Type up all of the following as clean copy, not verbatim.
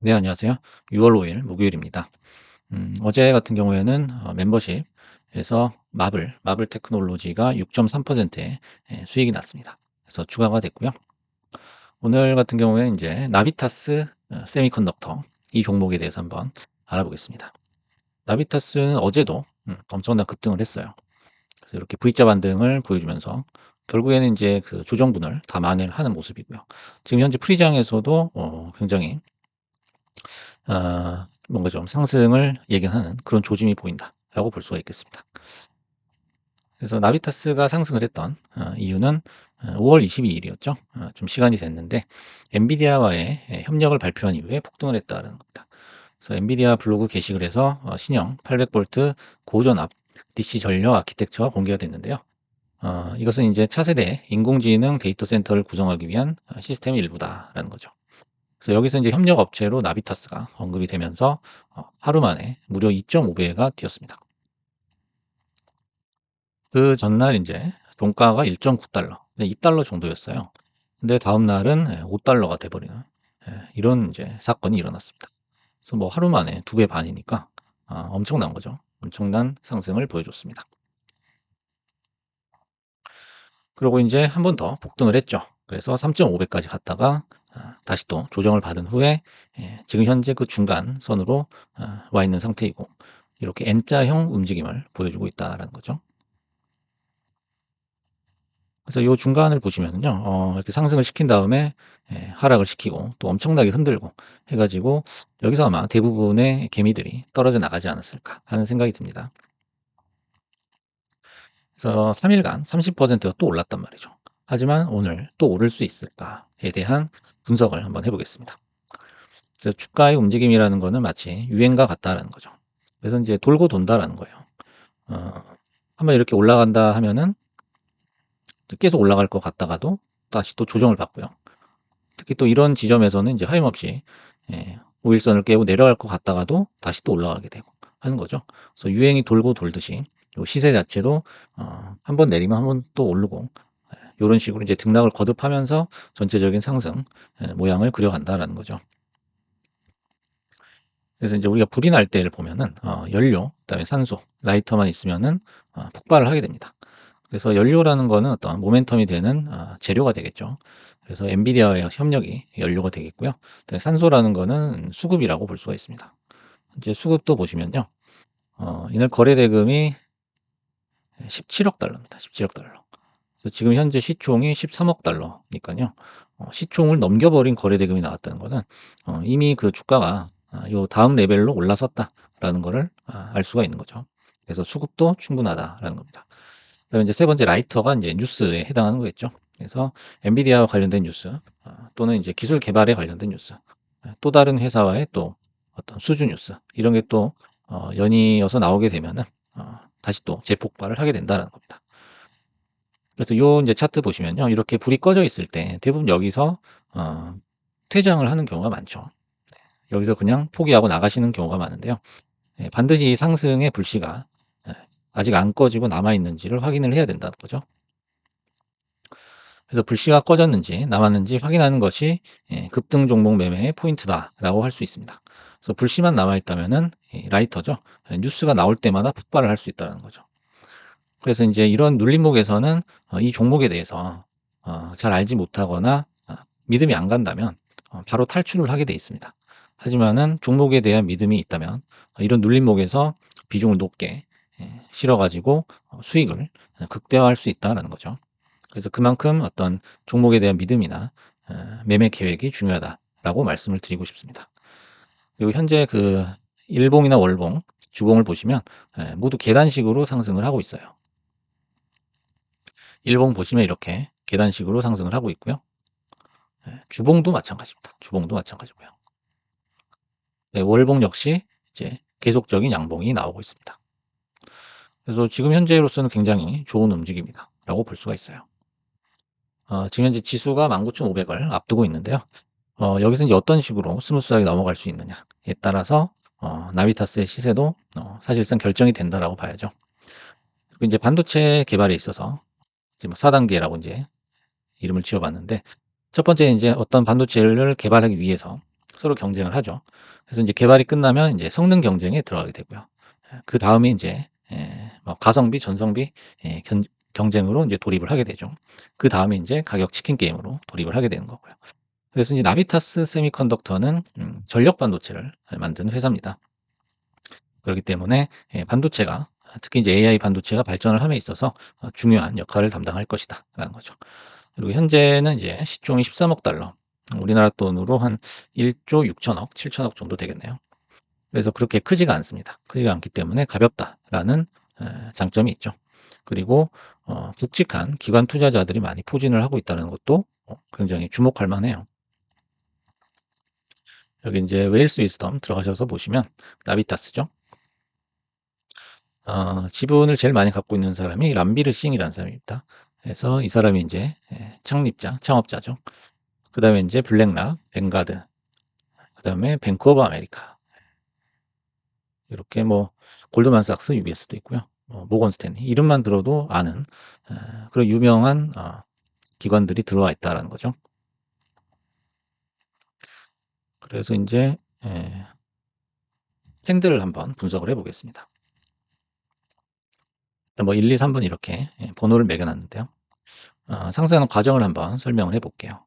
네, 안녕하세요. 6월 5일 목요일입니다. 어제 같은 경우에는 멤버십에서 마블 테크놀로지가 6.3%의 수익이 났습니다. 그래서 추가가 됐고요. 오늘 같은 경우에 이제 나비타스 세미컨덕터 이 종목에 대해서 한번 알아보겠습니다. 나비타스는 어제도 엄청난 급등을 했어요. 그래서 이렇게 V자 반등을 보여주면서 결국에는 이제 그 조정분을 다 만회하는 모습이고요. 지금 현재 프리장에서도 굉장히 뭔가 좀 상승을 예견하는 그런 조짐이 보인다라고 볼 수가 있겠습니다. 그래서 나비타스가 상승을 했던 이유는 5월 22일이었죠. 좀 시간이 됐는데 엔비디아와의 협력을 발표한 이후에 폭등을 했다는 겁니다. 그래서 엔비디아 블로그 게시글에서 신형 800V 고전압 DC 전력 아키텍처가 공개가 됐는데요. 이것은 이제 차세대 인공지능 데이터 센터를 구성하기 위한 시스템의 일부다라는 거죠. 그래서 여기서 이제 협력 업체로 나비타스가 언급이 되면서 하루 만에 무려 2.5배가 뛰었습니다. 그 전날 이제 종가가 1.9달러, 2달러 정도였어요. 근데 다음 날은 5달러가 돼버리는 이런 이제 사건이 일어났습니다. 그래서 뭐 하루 만에 2배 반이니까 엄청난 거죠. 엄청난 상승을 보여줬습니다. 그리고 이제 한 번 더 폭등을 했죠. 그래서 3.5배까지 갔다가 다시 또 조정을 받은 후에 지금 현재 그 중간 선으로 와 있는 상태이고 이렇게 N자형 움직임을 보여주고 있다라는 거죠. 그래서 이 중간을 보시면요, 이렇게 상승을 시킨 다음에 하락을 시키고 또 엄청나게 흔들고 해가지고 여기서 아마 대부분의 개미들이 떨어져 나가지 않았을까 하는 생각이 듭니다. 그래서 3일간 30%가 또 올랐단 말이죠. 하지만 오늘 또 오를 수 있을까에 대한 분석을 한번 해보겠습니다. 그래서 주가의 움직임이라는 거는 마치 유행과 같다라는 거죠. 그래서 이제 돌고 돈다라는 거예요. 어, 한번 이렇게 올라간다 하면은 계속 올라갈 것 같다가도 다시 또 조정을 받고요. 특히 또 이런 지점에서는 이제 하염없이 5일선을 깨고 내려갈 것 같다가도 다시 또 올라가게 되고 하는 거죠. 그래서 유행이 돌고 돌듯이 요 시세 자체도 한번 내리면 한번 또 오르고 이런 식으로 이제 등락을 거듭하면서 전체적인 상승 모양을 그려간다라는 거죠. 그래서 이제 우리가 불이 날 때를 보면은 연료, 그다음에 산소, 라이터만 있으면은 폭발을 하게 됩니다. 그래서 연료라는 거는 어떤 모멘텀이 되는 재료가 되겠죠. 그래서 엔비디아와의 협력이 연료가 되겠고요. 그다음에 산소라는 거는 수급이라고 볼 수가 있습니다. 이제 수급도 보시면요. 이날 거래 대금이 17억 달러입니다. 17억 달러. 그래서 지금 현재 시총이 13억 달러니까요. 시총을 넘겨버린 거래 대금이 나왔다는 거는 이미 그 주가가 요 다음 레벨로 올라섰다라는 거를 알 수가 있는 거죠. 그래서 수급도 충분하다라는 겁니다. 그다음에 이제 세 번째 라이터가 이제 뉴스에 해당하는 거겠죠. 그래서 엔비디아와 관련된 뉴스 또는 이제 기술 개발에 관련된 뉴스, 또 다른 회사와의 또 어떤 수주 뉴스 이런 게 또 연이어서 나오게 되면은 다시 또 재폭발을 하게 된다는 겁니다. 그래서 요 이제 차트 보시면요. 이렇게 불이 꺼져 있을 때 대부분 여기서 어 퇴장을 하는 경우가 많죠. 여기서 그냥 포기하고 나가시는 경우가 많은데요. 반드시 이 상승의 불씨가 예 아직 안 꺼지고 남아 있는지를 확인을 해야 된다는 거죠. 그래서 불씨가 꺼졌는지 남았는지 확인하는 것이 급등 종목 매매의 포인트다라고 할 수 있습니다. 그래서 불씨만 남아 있다면은 이 라이터죠. 뉴스가 나올 때마다 폭발을 할 수 있다는 거죠. 그래서 이제 이런 눌림목에서는 이 종목에 대해서 잘 알지 못하거나 믿음이 안 간다면 바로 탈출을 하게 돼 있습니다. 하지만은 종목에 대한 믿음이 있다면 이런 눌림목에서 비중을 높게 실어 가지고 수익을 극대화할 수 있다라는 거죠. 그래서 그만큼 어떤 종목에 대한 믿음이나 매매 계획이 중요하다라고 말씀을 드리고 싶습니다. 그리고 현재 그 일봉이나 월봉, 주봉을 보시면 모두 계단식으로 상승을 하고 있어요. 일봉 보시면 이렇게 계단식으로 상승을 하고 있고요. 주봉도 마찬가지입니다. 주봉도 마찬가지고요. 네, 월봉 역시 이제 계속적인 양봉이 나오고 있습니다. 그래서 지금 현재로서는 굉장히 좋은 움직임이다라고 볼 수가 있어요. 지금 현재 지수가 19,500을 앞두고 있는데요. 여기서 이제 어떤 식으로 스무스하게 넘어갈 수 있느냐에 따라서 나비타스의 시세도 사실상 결정이 된다라고 봐야죠. 그리고 이제 반도체 개발에 있어서 이제 뭐 4단계라고 이제 이름을 지어봤는데 첫 번째 이제 어떤 반도체를 개발하기 위해서 서로 경쟁을 하죠. 그래서 이제 개발이 끝나면 이제 성능 경쟁에 들어가게 되고요. 그다음에 인제 뭐 가성비, 전성비 예 견 경쟁으로 인제 돌입을 하게 되죠. 그다음에 인제 가격 치킨 게임으로 돌입을 하게 되는 거고요. 그래서 이제 나비타스 세미컨덕터는 전력 반도체를 만드는 회사입니다. 그렇기 때문에 반도체가 특히 이제 AI 반도체가 발전을 함에 있어서 중요한 역할을 담당할 것이다라는 거죠. 그리고 현재는 이제 시총이 13억 달러, 우리나라 돈으로 한 1조 6천억, 7천억 정도 되겠네요. 그래서 그렇게 크지가 않습니다. 크지가 않기 때문에 가볍다라는 장점이 있죠. 그리고 굵직한 기관 투자자들이 많이 포진을 하고 있다는 것도 굉장히 주목할 만해요. 여기 이제 웨일스 위스덤 들어가셔서 보시면 나비타스죠. 지분을 제일 많이 갖고 있는 사람이 람비르 싱이라는 사람입니다. 그래서 이 사람이 이제 창립자, 창업자죠. 그 다음에 이제 블랙락, 뱅가드, 그 다음에 뱅크 오브 아메리카, 이렇게 뭐 골드만삭스, UBS도 있고요. 모건 스탠리 이름만 들어도 아는 그런 유명한 기관들이 들어와 있다라는 거죠. 그래서 이제 캔들을 한번 분석을 해보겠습니다. 뭐 1, 2, 3번 이렇게 번호를 매겨놨는데요. 상세한 과정을 한번 설명을 해볼게요.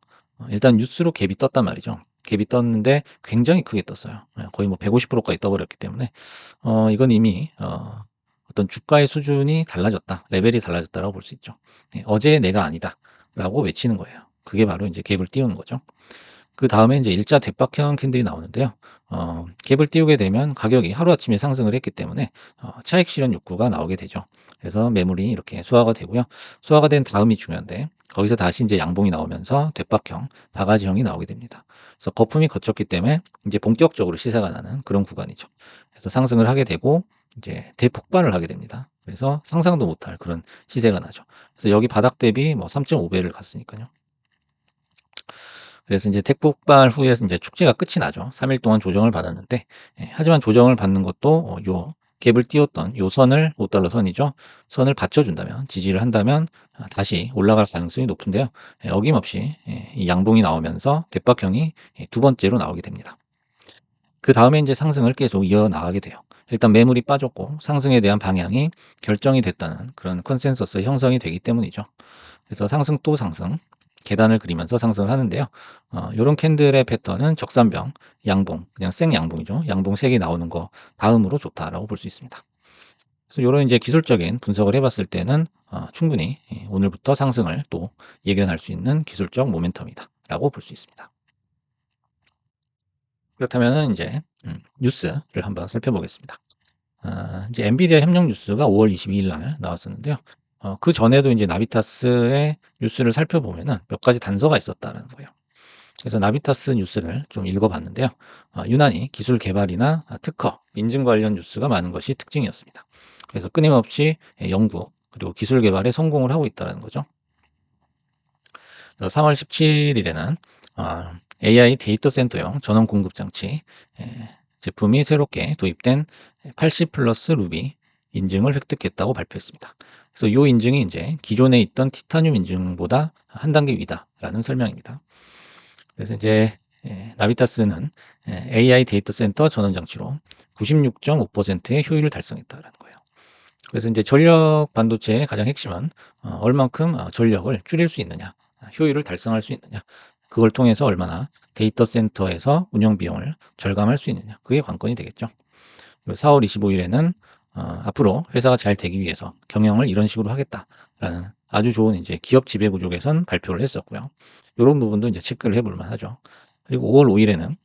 일단 뉴스로 갭이 떴단 말이죠. 갭이 떴는데 굉장히 크게 떴어요. 거의 뭐 150%까지 떠버렸기 때문에 이건 이미 어떤 주가의 수준이 달라졌다, 레벨이 달라졌다라고 볼 수 있죠. 어제의 내가 아니다라고 외치는 거예요. 그게 바로 이제 갭을 띄우는 거죠. 그 다음에 이제 일자 대박형 캔들이 나오는데요. 갭을 띄우게 되면 가격이 하루아침에 상승을 했기 때문에 차익 실현 욕구가 나오게 되죠. 그래서 매물이 이렇게 소화가 되고요. 소화가 된 다음이 중요한데 거기서 다시 이제 양봉이 나오면서 대박형, 바가지형이 나오게 됩니다. 그래서 거품이 거쳤기 때문에 이제 본격적으로 시세가 나는 그런 구간이죠. 그래서 상승을 하게 되고 이제 대폭발을 하게 됩니다. 그래서 상상도 못할 그런 시세가 나죠. 그래서 여기 바닥 대비 뭐 3.5배를 갔으니까요. 그래서 이제 택폭발 후에 이제 축제가 끝이 나죠. 3일 동안 조정을 받았는데 하지만 조정을 받는 것도 요 갭을 띄웠던 요 선을 5달러 선이죠. 선을 받쳐준다면, 지지를 한다면 다시 올라갈 가능성이 높은데요. 어김없이 이 양봉이 나오면서 대박형이 두 번째로 나오게 됩니다. 그 다음에 이제 상승을 계속 이어나가게 돼요. 일단 매물이 빠졌고 상승에 대한 방향이 결정이 됐다는 그런 컨센서스 형성이 되기 때문이죠. 그래서 상승 또 상승, 계단을 그리면서 상승을 하는데요. 요런 캔들의 패턴은 적산병, 양봉, 그냥 생 양봉이죠. 양봉 색이 나오는 거 다음으로 좋다라고 볼 수 있습니다. 그래서 요런 이제 기술적인 분석을 해봤을 때는 충분히 오늘부터 상승을 또 예견할 수 있는 기술적 모멘텀이다라고 볼 수 있습니다. 그렇다면은 이제 뉴스를 한번 살펴보겠습니다. 이제 엔비디아 협력 뉴스가 5월 22일 날 나왔었는데요. 그 전에도 이제 나비타스의 뉴스를 살펴보면은 몇 가지 단서가 있었다라는 거예요. 그래서 나비타스 뉴스를 좀 읽어봤는데요. 유난히 기술 개발이나 특허, 인증 관련 뉴스가 많은 것이 특징이었습니다. 그래서 끊임없이 연구 그리고 기술 개발에 성공을 하고 있다는 거죠. 3월 17일에는 AI 데이터 센터용 전원 공급 장치 제품이 새롭게 도입된 80 플러스 루비 인증을 획득했다고 발표했습니다. 그래서 이 인증이 이제 기존에 있던 티타늄 인증보다 한 단계 위다라는 설명입니다. 그래서 이제 나비타스는 AI 데이터 센터 전원 장치로 96.5%의 효율을 달성했다는 거예요. 그래서 이제 전력 반도체의 가장 핵심은 얼만큼 전력을 줄일 수 있느냐, 효율을 달성할 수 있느냐, 그걸 통해서 얼마나 데이터 센터에서 운영 비용을 절감할 수 있느냐, 그게 관건이 되겠죠. 4월 25일에는 앞으로 회사가 잘 되기 위해서 경영을 이런 식으로 하겠다라는 아주 좋은 이제 기업 지배 구조 개선 발표를 했었고요. 이런 부분도 이제 체크를 해볼 만하죠. 그리고 5월 5일에는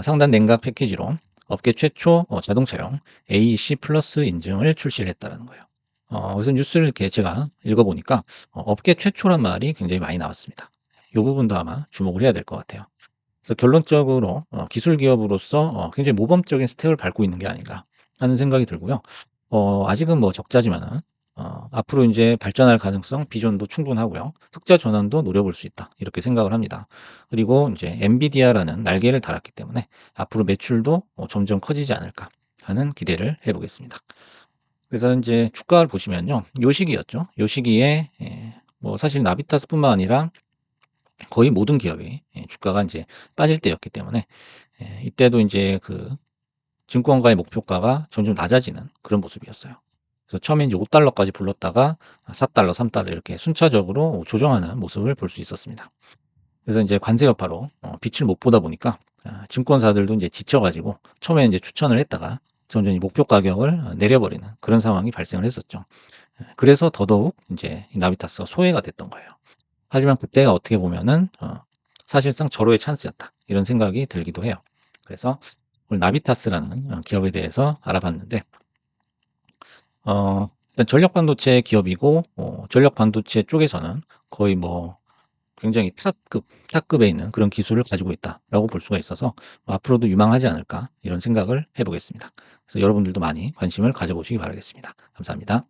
상단 냉각 패키지로 업계 최초 자동차용 AEC 플러스 인증을 출시를 했다는 거예요. 그래서 뉴스를 이렇게 제가 읽어보니까 업계 최초란 말이 굉장히 많이 나왔습니다. 이 부분도 아마 주목을 해야 될 것 같아요. 그래서 결론적으로 기술 기업으로서 굉장히 모범적인 스텝을 밟고 있는 게 아닌가 하는 생각이 들고요. 아직은 뭐 적자지만은 앞으로 이제 발전할 가능성, 비전도 충분하고요. 흑자 전환도 노려볼 수 있다. 이렇게 생각을 합니다. 그리고 이제 엔비디아라는 날개를 달았기 때문에 앞으로 매출도 점점 커지지 않을까 하는 기대를 해보겠습니다. 그래서 이제 주가를 보시면요. 요 시기였죠. 요 시기에 뭐 사실 나비타스뿐만 아니라 거의 모든 기업이 주가가 이제 빠질 때였기 때문에 이때도 이제 그 증권가의 목표가가 점점 낮아지는 그런 모습이었어요. 그래서 처음에 이제 $5 까지 불렀다가 $4, $3 이렇게 순차적으로 조정하는 모습을 볼 수 있었습니다. 그래서 이제 관세 여파로 빛을 못 보다 보니까 증권사들도 이제 지쳐 가지고 처음에 이제 추천을 했다가 점점 이 목표 가격을 내려버리는 그런 상황이 발생을 했었죠. 그래서 더더욱 인제 이 나비타스가 소외가 됐던 거예요. 하지만 그때가 어떻게 보면은 '사실상 절호의 찬스였다.' 이런 생각이 들기도 해요. 그래서 오늘 나비타스라는 기업에 대해서 알아봤는데 일단 전력 반도체 기업이고 전력 반도체 쪽에서는 거의 뭐 굉장히 탑급에 있는 그런 기술을 가지고 있다라고 볼 수가 있어서 '앞으로도 유망하지 않을까.' 이런 생각을 해 보겠습니다. 그래서 여러분들도 많이 관심을 가져 보시기 바라겠습니다. 감사합니다.